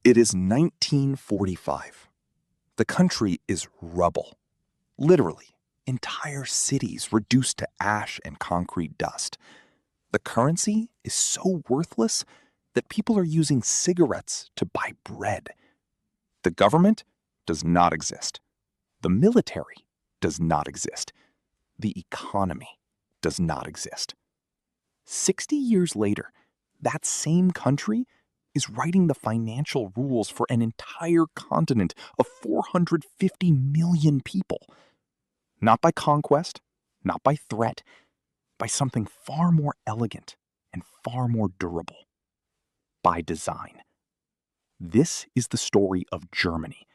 It is 1945. The country is rubble. Literally, entire cities reduced to ash and concrete dust. The currency is so worthless that people are using cigarettes to buy bread. The government does not exist. The military does not exist. The economy does not exist. 60 years later, that same country is writing the financial rules for an entire continent of 450 million people. Not by conquest, not by threat, by something far more elegant and far more durable. By design. This is the story of Germany.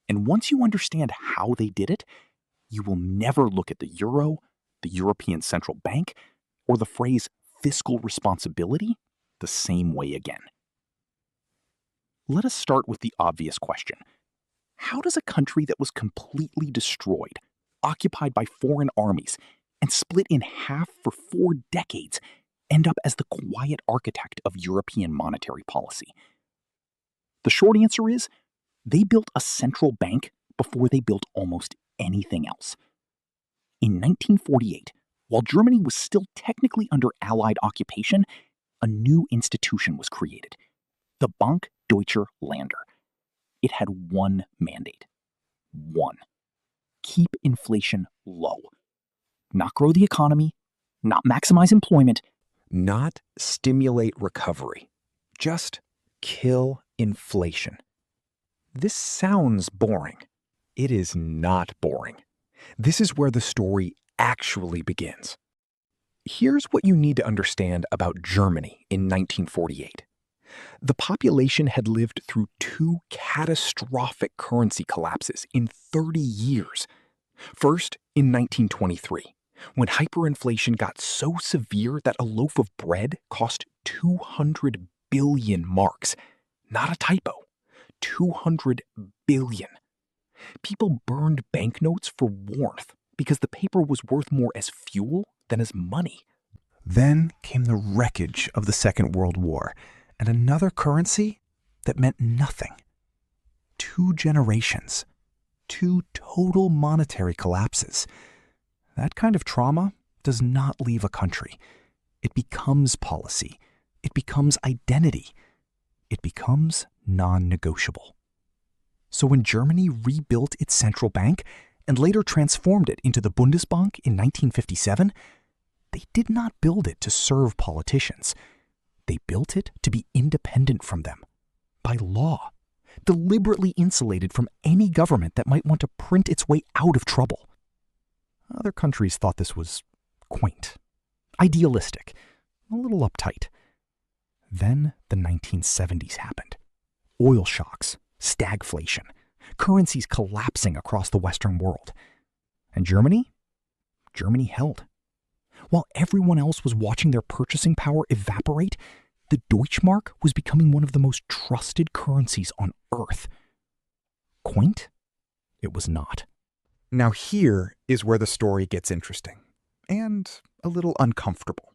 And once you understand how they did it, you will never look at the euro, the European Central Bank, or the phrase fiscal responsibility the same way again. Let us start with the obvious question. How does a country that was completely destroyed, occupied by foreign armies, and split in half for 4 decades end up as the quiet architect of European monetary policy? The short answer is, they built a central bank before they built almost anything else. In 1948, while Germany was still technically under Allied occupation, a new institution was created, the Bank Deutscher Länder. It had one mandate. One. Keep inflation low. Not grow the economy, not maximize employment, not stimulate recovery. Just kill inflation. This sounds boring. It is not boring. This is where the story actually begins. Here's what you need to understand about Germany in 1948. The population had lived through 2 catastrophic currency collapses in 30 years. First, in 1923, when hyperinflation got so severe that a loaf of bread cost 200 billion marks. Not a typo. 200 billion. People burned banknotes for warmth because the paper was worth more as fuel than as money. Then came the wreckage of the Second World War, and another currency that meant nothing. 2 generations. 2 total monetary collapses. That kind of trauma does not leave a country. It becomes policy. It becomes identity. It becomes non-negotiable. So when Germany rebuilt its central bank and later transformed it into the Bundesbank in 1957, they did not build it to serve politicians. They built it to be independent from them, by law, deliberately insulated from any government that might want to print its way out of trouble. Other countries thought this was quaint, idealistic, a little uptight. Then the 1970s happened. Oil shocks, stagflation, currencies collapsing across the Western world. And Germany held. While everyone else was watching their purchasing power evaporate, the Deutschmark was becoming one of the most trusted currencies on earth. Quaint? It was not. Now here is where the story gets interesting, and a little uncomfortable.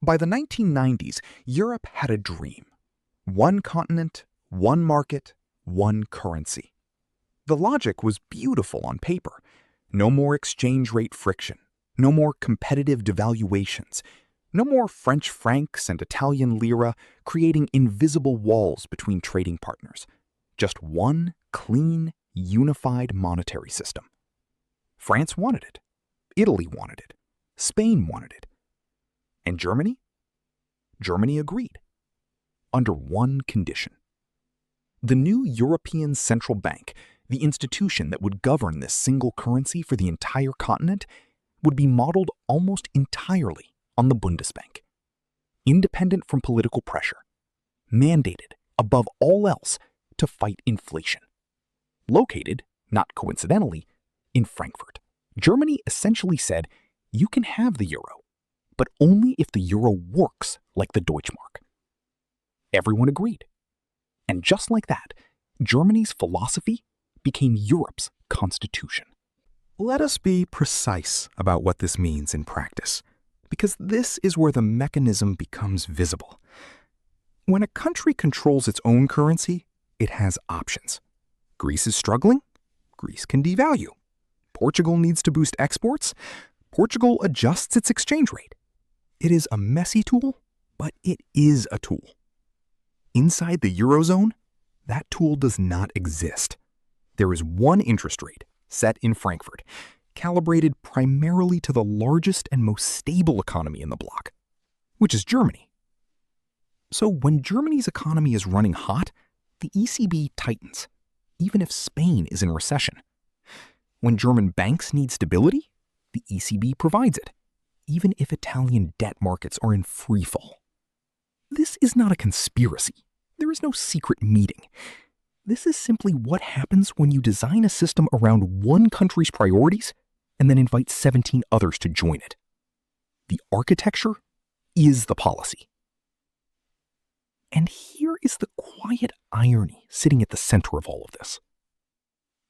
By the 1990s, Europe had a dream. One continent, one market, one currency. The logic was beautiful on paper. No more exchange rate friction. No more competitive devaluations. No more French francs and Italian lira creating invisible walls between trading partners. Just one clean, unified monetary system. France wanted it. Italy wanted it. Spain wanted it. And Germany? Germany agreed. Under one condition. The new European Central Bank, the institution that would govern this single currency for the entire continent, would be modeled almost entirely on the Bundesbank. Independent from political pressure. Mandated, above all else, to fight inflation. Located, not coincidentally, in Frankfurt. Germany essentially said, you can have the euro, but only if the euro works like the Deutschmark. Everyone agreed. And just like that, Germany's philosophy became Europe's constitution. Let us be precise about what this means in practice, because this is where the mechanism becomes visible. When a country controls its own currency, it has options. Greece is struggling? Greece can devalue. Portugal needs to boost exports? Portugal adjusts its exchange rate. It is a messy tool, but it is a tool. Inside the Eurozone, that tool does not exist. There is one interest rate, set in Frankfurt, calibrated primarily to the largest and most stable economy in the bloc, which is Germany. So when Germany's economy is running hot, the ECB tightens, even if Spain is in recession. When German banks need stability, the ECB provides it, even if Italian debt markets are in freefall. This is not a conspiracy. There is no secret meeting. This is simply what happens when you design a system around one country's priorities and then invite 17 others to join it. The architecture is the policy. And here is the quiet irony sitting at the center of all of this.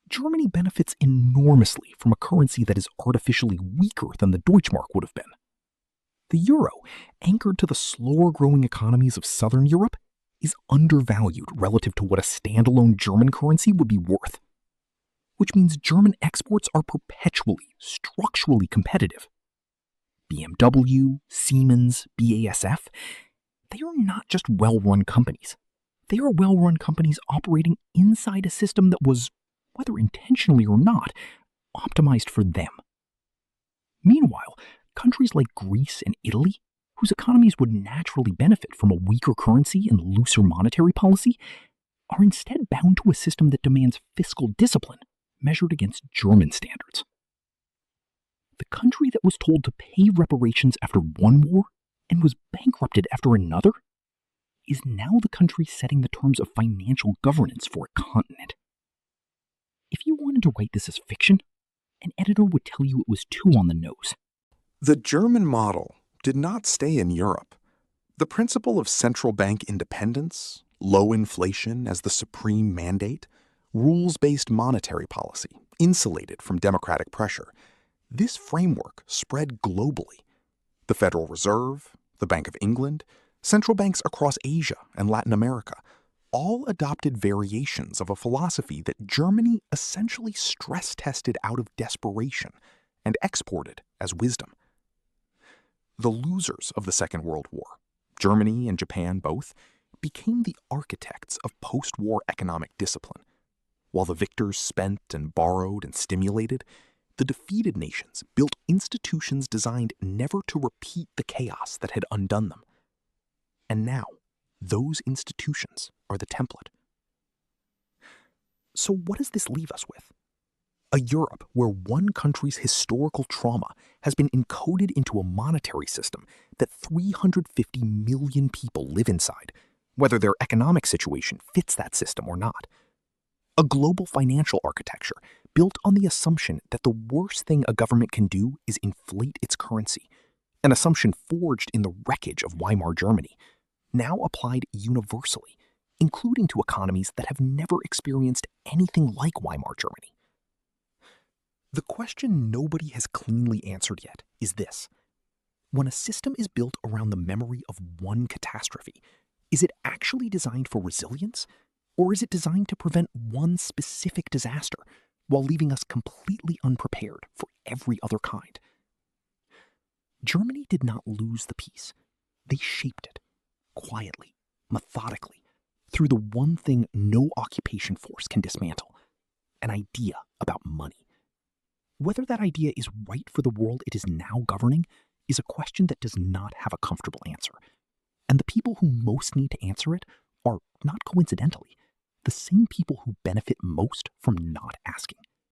Germany benefits enormously from a currency that is artificially weaker than the Deutschmark would have been. The euro, anchored to the slower-growing economies of Southern Europe, is undervalued relative to what a standalone German currency would be worth, which means German exports are perpetually, structurally competitive. BMW, Siemens, BASF, they are not just well-run companies. They are well-run companies operating inside a system that was, whether intentionally or not, optimized for them. Meanwhile, countries like Greece and Italy, whose economies would naturally benefit from a weaker currency and looser monetary policy, are instead bound to a system that demands fiscal discipline measured against German standards. The country that was told to pay reparations after one war and was bankrupted after another is now the country setting the terms of financial governance for a continent. If you wanted to write this as fiction, an editor would tell you it was too on the nose. The German model did not stay in Europe. The principle of central bank independence, low inflation as the supreme mandate, rules-based monetary policy, insulated from democratic pressure, this framework spread globally. The Federal Reserve, the Bank of England, central banks across Asia and Latin America all adopted variations of a philosophy that Germany essentially stress-tested out of desperation and exported as wisdom. The losers of the Second World War, Germany and Japan both, became the architects of post-war economic discipline. While the victors spent and borrowed and stimulated, the defeated nations built institutions designed never to repeat the chaos that had undone them. And now, those institutions are the template. So what does this leave us with? A Europe where one country's historical trauma has been encoded into a monetary system that 350 million people live inside, whether their economic situation fits that system or not. A global financial architecture built on the assumption that the worst thing a government can do is inflate its currency, an assumption forged in the wreckage of Weimar Germany, now applied universally, including to economies that have never experienced anything like Weimar Germany. The question nobody has cleanly answered yet is this. When a system is built around the memory of one catastrophe, is it actually designed for resilience? Or is it designed to prevent one specific disaster while leaving us completely unprepared for every other kind? Germany did not lose the peace. They shaped it, quietly, methodically, through the one thing no occupation force can dismantle, an idea about money. Whether that idea is right for the world it is now governing is a question that does not have a comfortable answer. And the people who most need to answer it are, not coincidentally, the same people who benefit most from not asking.